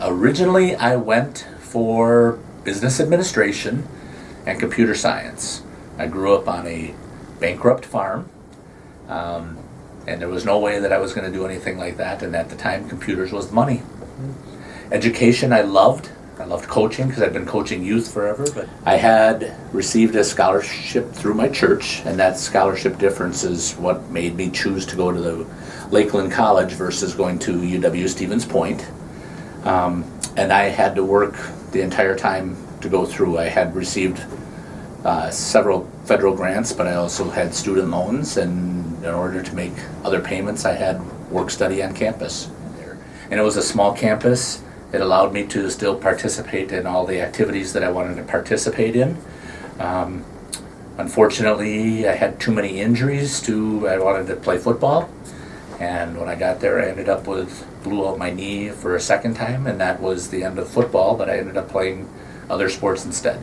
Originally, I went for business administration and computer science. I grew up on a bankrupt farm, and there was no way that I was going to do anything like that, and at the time, computers was the money. Education I loved. I loved coaching because I'd been coaching youth forever, but I had received a scholarship through my church, and that scholarship difference is what made me choose to go to the Lakeland College versus going to UW-Stevens Point. And I had to work the entire time to go through. I had received several federal grants, but I also had student loans, and in order to make other payments, I had work study on campus. And it was a small campus. It allowed me to still participate in all the activities that I wanted to participate in. Unfortunately, I had too many injuries I wanted to play football. And when I got there, I ended up blew out my knee for a second time, and that was the end of football, but I ended up playing other sports instead.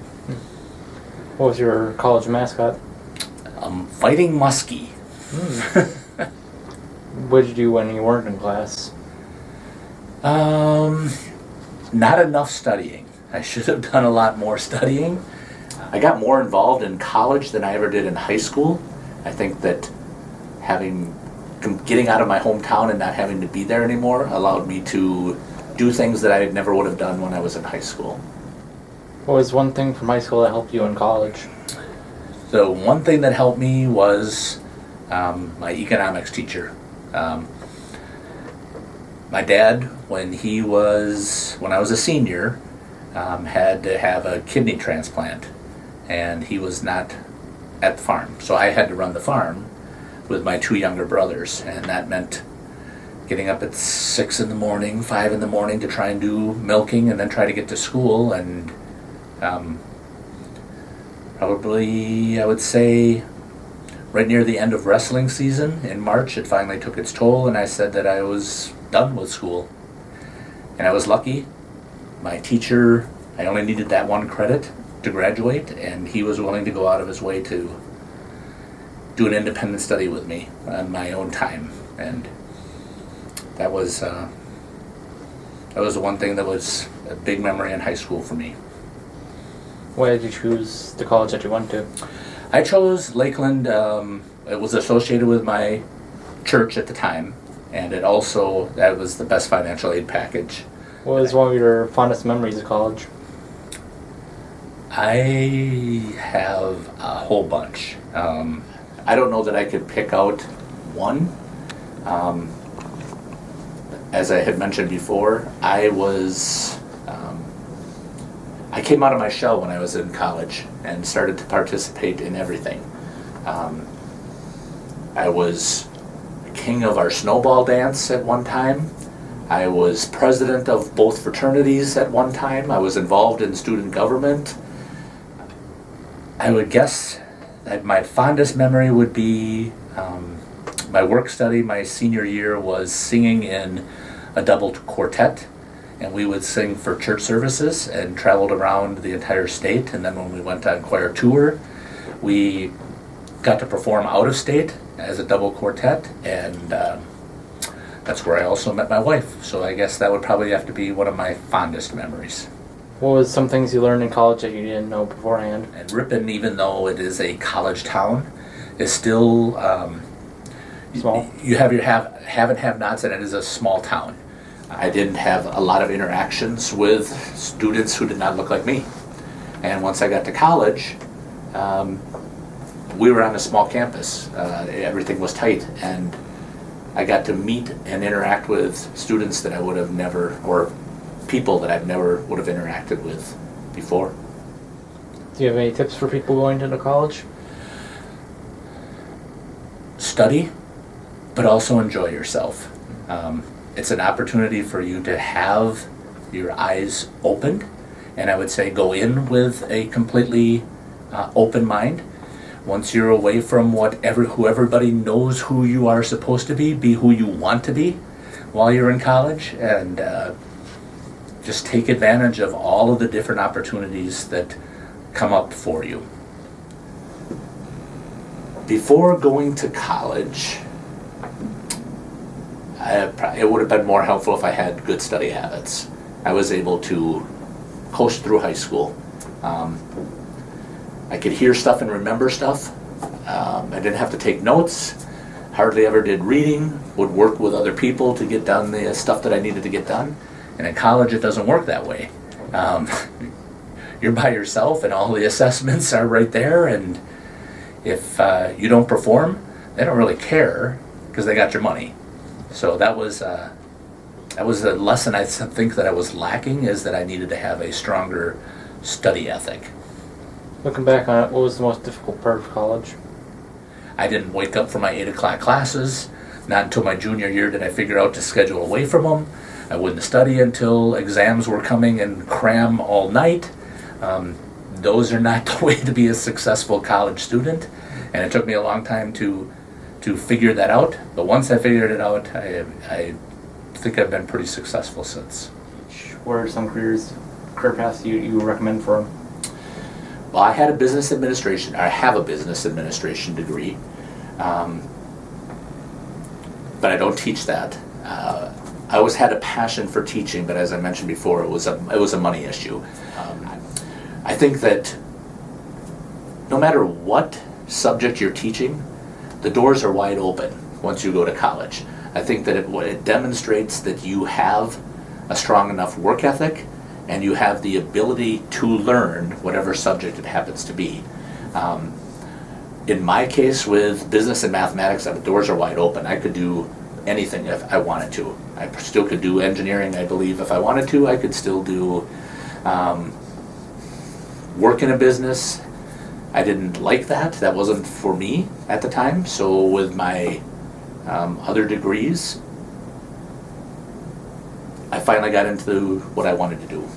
What was your college mascot? Fighting Muskie. What did you do when you weren't in class? Not enough studying. I should have done a lot more studying. I got more involved in college than I ever did in high school. I think that getting out of my hometown and not having to be there anymore allowed me to do things that I never would have done when I was in high school. What was one thing from high school that helped you in college? The one thing that helped me was my economics teacher. My dad, when I was a senior, had to have a kidney transplant, and he was not at the farm. So I had to run the farm with my two younger brothers, and that meant getting up at 6 in the morning, 5 in the morning to try and do milking and then try to get to school. And probably, I would say, right near the end of wrestling season in March, it finally took its toll, and I said that I was done with school. And I was lucky. My teacher, I only needed that one credit to graduate, and he was willing to go out of his way to do an independent study with me on my own time. And that was the one thing that was a big memory in high school for me. Why did you choose the college that you went to? I chose Lakeland. It was associated with my church at the time, and that was the best financial aid package. What was one of your fondest memories of college? I have a whole bunch. I don't know that I could pick out one. As I had mentioned before, I came out of my shell when I was in college and started to participate in everything. I was king of our snowball dance at one time. I was president of both fraternities at one time. I was involved in student government. I would guess that my fondest memory would be my work study. My senior year was singing in a double quartet, and we would sing for church services and traveled around the entire state. And then when we went on choir tour, we got to perform out of state as a double quartet, and that's where I also met my wife. So I guess that would probably have to be one of my fondest memories. What was some things you learned in college that you didn't know beforehand? And Ripon, even though it is a college town, is still small. You have your have and have-nots, and it is a small town. I didn't have a lot of interactions with students who did not look like me. And once I got to college, we were on a small campus. Everything was tight, and I got to meet and interact with students that I would have never, or people that I've never would have interacted with before. Do you have any tips for people going into college? Study, but also enjoy yourself. It's an opportunity for you to have your eyes opened, and I would say go in with a completely open mind. Once you're away from who everybody knows who you are supposed to be who you want to be while you're in college, and just take advantage of all of the different opportunities that come up for you. Before going to college, it would have been more helpful if I had good study habits. I was able to coast through high school. I could hear stuff and remember stuff. I didn't have to take notes, hardly ever did reading, would work with other people to get done the stuff that I needed to get done. And in college, it doesn't work that way. You're by yourself and all the assessments are right there, and if you don't perform, they don't really care because they got your money. So that was the lesson I think that I was lacking, is that I needed to have a stronger study ethic. Looking back on it, what was the most difficult part of college? I didn't wake up for my 8 o'clock classes. Not until my junior year did I figure out to schedule away from them. I wouldn't study until exams were coming and cram all night. Those are not the way to be a successful college student, and it took me a long time to figure that out. But once I figured it out, I think I've been pretty successful since. What are some career paths you recommend for them? Well, I have a business administration degree, but I don't teach that. I always had a passion for teaching, but as I mentioned before, it was a money issue. I think that no matter what subject you're teaching, the doors are wide open once you go to college. I think that it demonstrates that you have a strong enough work ethic and you have the ability to learn whatever subject it happens to be. In my case with business and mathematics, the doors are wide open. I could do anything if I wanted to. I still could do engineering, I believe, if I wanted to. I could still do work in a business. I didn't like that. That wasn't for me at the time. So with my other degrees, I finally got into what I wanted to do.